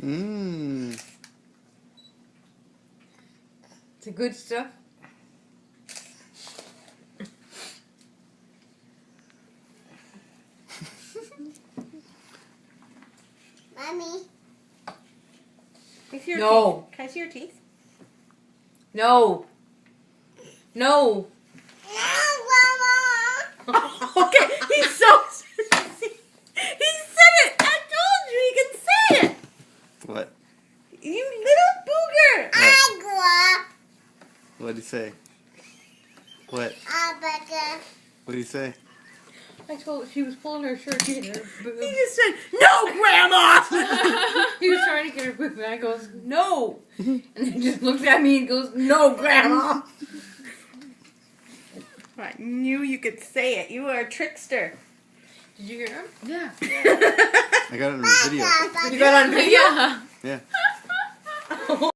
Mmm. It's the good stuff. Mommy. Can I see your No. teeth? Can I see your teeth? No. No. No, Grandma. Okay, he's so... He said it! I told you he can say it! What? You little booger! I grew up. What'd he say? What? Becca. What'd he say? I told she was pulling her shirt. She had her boob. He just said, "No, Grandma!" He was trying to get her boob, and I goes, no. And he just looks at me and goes, no, Grandma. I knew you could say it. You are a trickster. Did you hear him? Yeah. I got it on video. You got it on video? Yeah. Yeah.